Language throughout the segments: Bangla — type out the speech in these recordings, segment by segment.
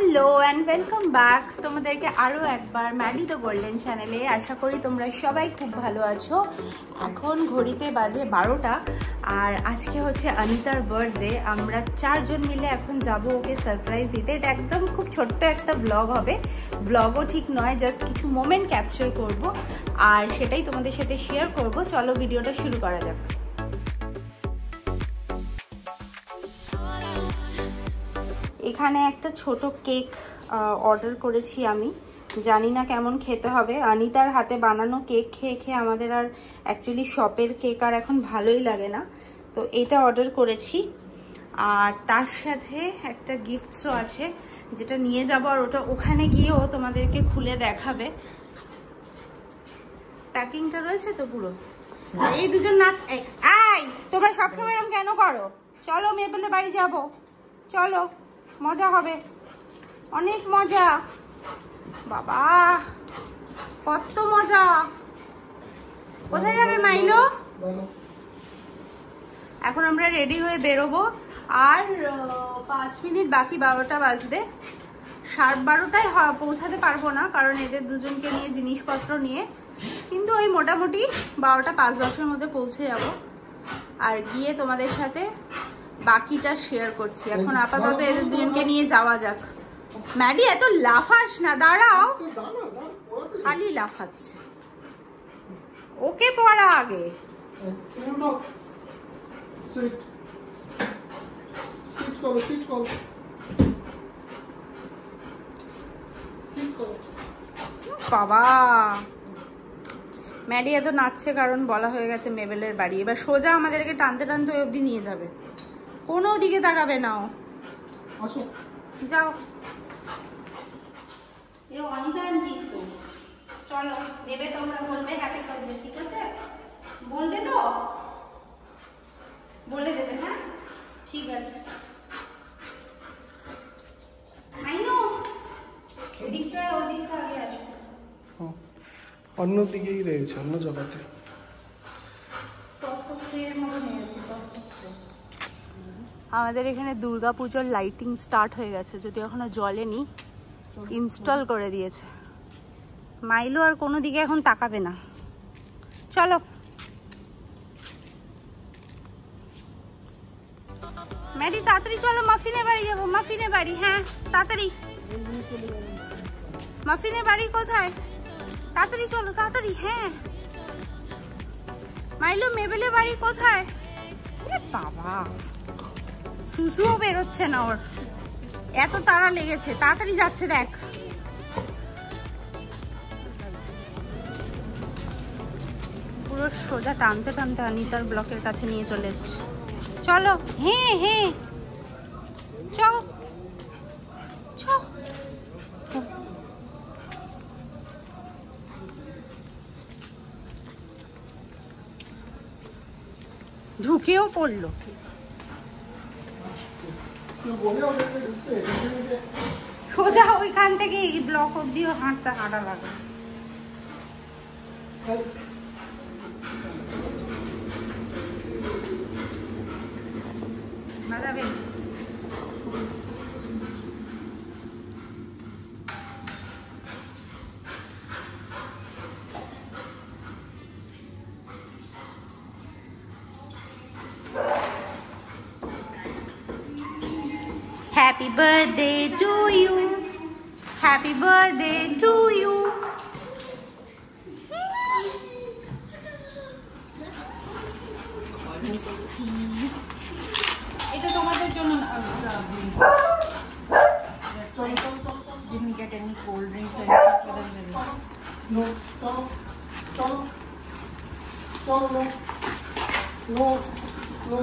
হ্যালো অ্যান্ড ওয়েলকাম ব্যাক তোমাদেরকে আরও একবার ম্যাডি দ্য গোল্ডেন চ্যানেলে। আশা করি তোমরা সবাই খুব ভালো আছো। এখন ঘড়িতে বাজে 12টা আর আজকে হচ্ছে অনিতার বার্থডে। আমরা 4 জন মিলে এখন যাব ওকে সারপ্রাইজ দিতে। এটা একদম খুব ছোট্ট একটা ব্লগ হবে, ব্লগও ঠিক নয়, জাস্ট কিছু মোমেন্ট ক্যাপচার করব আর সেটাই তোমাদের সাথে শেয়ার করব। চলো ভিডিওটা শুরু করা যাক। এখানে একটা ছোট কেক অর্ডার করেছি আমি, জানি না কেমন খেতে হবে। অনিতার হাতে বানানো কেক খেয়ে খেয়ে আমাদের আর অ্যাকচুয়ালি শপের কেক আর এখন ভালোই লাগে না, তো এটা অর্ডার করেছি। আর তার সাথে একটা গিফটসও আছে যেটা নিয়ে যাবো, আর ওটা ওখানে গিয়েও তোমাদেরকে খুলে দেখাবে। প্যাকিংটা রয়েছে তো পুরো। এই দুজন নাচ, এই তোমরা সবসময় এরকম কেন করো? চলো মেয়েবেলের বাড়ি যাব, চলো, মজা হবে, অনেক মজা। বাবা কত মজা। কোথায় যাবে মাইলো? এখন আমরা রেডি হয়ে বেরোবো আর 5 মিনিট বাকি 12টা বাজতে। 12:30টায় পৌঁছাতে পারবো না কারণ এদের দুজনকে নিয়ে জিনিসপত্র নিয়ে, কিন্তু ওই মোটামুটি 12টা 5-10-এর মধ্যে পৌঁছে যাব আর গিয়ে তোমাদের সাথে বাকিটা শেয়ার করছি। এখন আপাতত এদের দুজনকে নিয়ে যাওয়া যাক। ম্যাডি এত লাফাস না, দাঁড়াও, খালি লাফাচ্ছে। ওকে পড়া আগে। বাবা ম্যাডি এত নাচছে কারণ বলা হয়ে গেছে মেবেলের বাড়ি। এবার সোজা আমাদেরকে টানতে টানতে ওই অবধি নিয়ে যাবে, কোনো দিকে তাকাবে না ও। যাও। অনিতা আন্টি তো চলো, দেবে তোমরা, বলবে হ্যাপি বার্থডে, ঠিক আছে? বলবে তো, বলে দেবে। হ্যাঁ ঠিক আছে। আইনো ওদিকটা আগে আসো। অন্য দিকেই রয়েছে, অন্য জগতে। আমাদের এখানে দুর্গাপুজোর লাইটিং স্টার্ট হয়ে গেছে, যদি এখনো জ্বলেনি, ইনস্টল করে দিয়েছে। মাইলো আর কোনো দিকে এখন তাকাবে না। চলো ম্যাডি তাড়াতাড়ি চলো, মাফিনের বাড়ি যাবো। মাফিনের বাড়ি, হ্যাঁ তাড়াতাড়ি। মাফিনের বাড়ি কোথায়? তাড়াতাড়ি চলো, তাড়াতাড়ি। হ্যাঁ মাইলো মেবেলের বাড়ি কোথায়? বাবা সুসুও বেরোচ্ছে না, ওর এত তাড়া লেগেছে, তাড়াতাড়ি যাচ্ছে। দেখ পুরো সোজা টানতে টানতে অনিতার ব্লকের কাছে নিয়ে চলে এসছে। চলো। হ্যাঁ হ্যাঁ চল চল। ঢুকেও পড়লো। সোজা ওইখান থেকে এই ব্লক অব্দিও হাঁটা লাগে। বাজাবে Happy birthday to you. Happy birthday to you. এটা তোমাদের জন্য না। Didn't get any cold drinks or anything for them. No, no.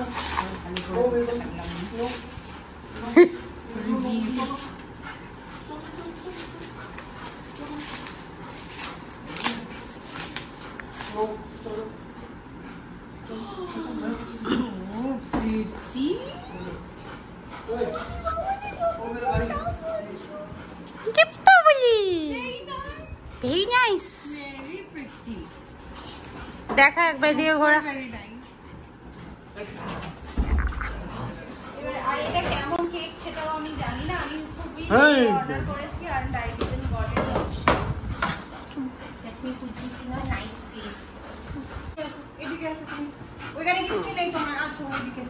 Very nice. Very pretty. দেখা একবার দিয়ে ঘোরা। Very nice. আর এটা কেমন কেক সেটাও আমি জানি না, আমি খুবই Hey. অর্ডার করেছি আর I didn't got any option. Let me put this in a nice place. এদিকে আসো তুমি। ওইখানে কিচ্ছু নেই তোমার, আছো ওইদিকে।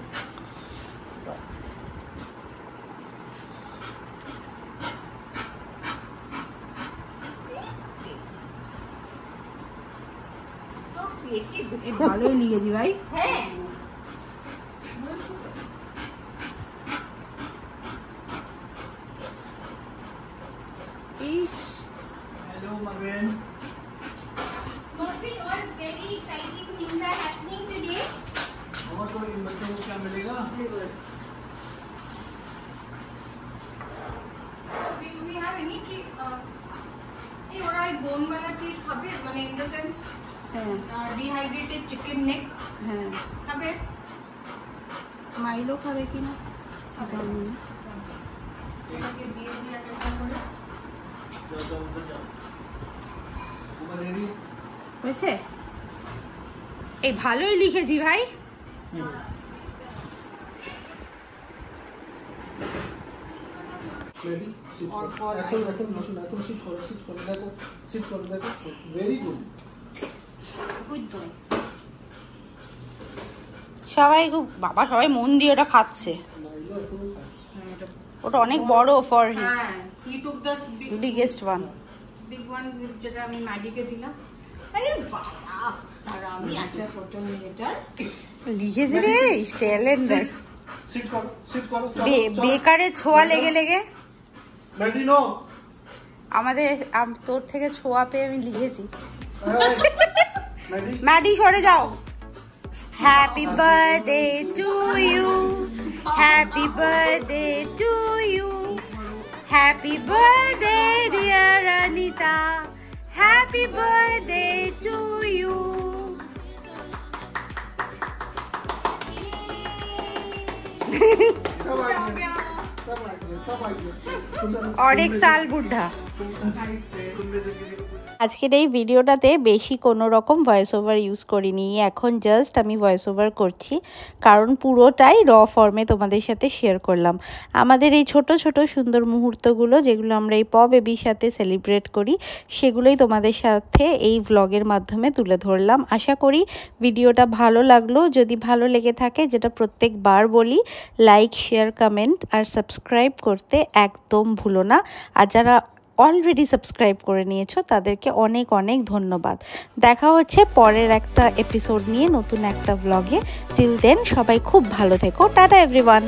So creative. ভালোই লিখেছি ভাই। হ্যাঁ। Hello, Marvin. Marvin, all very exciting things are happening today. और कोई इन बच्चों को क्या मिलेगा? Do we have any treat? এই ওরা এই বোনওয়ালা ট্রিট খাবে, মানে ইন দ্য সেন্স হ্যাঁ ডিহাইড্রেটেড চিকেন নেক হ্যাঁ খাবে? মাইলো খাবে কিনা জানি না। ওটাকে দিয়ে দিয়ে একটা করে जाओ जाओ उधर जाओ। ऊपर रेडी? হয়েছে? এই ভালোই লিখেছি ভাই। Ready? Sit. এখন বসুন, এখন sit করো, দেখো, sit করো, দেখো। Very good. Good boy. সবাই খুব বাবা সবাই মন দিয়ে ওটা খাচ্ছে। মাইলো এখন খাচ্ছে। ওটা অনেক বড় ফর হিম, হ্যাঁ, he took the biggest one. Big one যেটা আমি মাডিকে দিলাম। আরে বাবা, আর আমি একটা ফটো নিয়ে এটা লিখেছি রে ট্যালেন্ট দেখ। Sit করো, sit করো। বেকারের ছোঁয়া লেগে লেগে Ready no? আমাদের তোর থেকে ছোঁয়া পেয়ে আমি লিখেছি। Ready? ম্যাডি সরে যাও। Happy birthday to you, happy birthday to you, happy birthday dear Anita, happy birthday to you. सब आ गया, सब आ गया। और एक साल बुढ़ा। আজকের এই ভিডিওটাতে বেশি কোনো রকম ভয়েস ওভার ইউজ করিনি, এখন জাস্ট আমি ভয়েস ওভার করছি কারণ পুরোটাই র ফর্মে তোমাদের সাথে শেয়ার করলাম। আমাদের এই ছোট ছোট সুন্দর মুহূর্তগুলো যেগুলো আমরা এই বেবির সাথে সেলিব্রেট করি সেগুলোই তোমাদের সাথে এই ভ্লগের মাধ্যমে তুলে ধরলাম। আশা করি ভিডিওটা ভালো লাগলো। যদি ভালো লেগে থাকে, যেটা প্রত্যেকবার বলি, লাইক শেয়ার কমেন্ট আর সাবস্ক্রাইব করতে একদম ভুলো না। আর যারা অলরেডি সাবস্ক্রাইব করে নিয়েছো তাদেরকে অনেক অনেক ধন্যবাদ। দেখা হচ্ছে পরের একটা এপিসোড নিয়ে নতুন একটা ব্লগে। টিল দেন সবাই খুব ভালো থেকো। Tata everyone.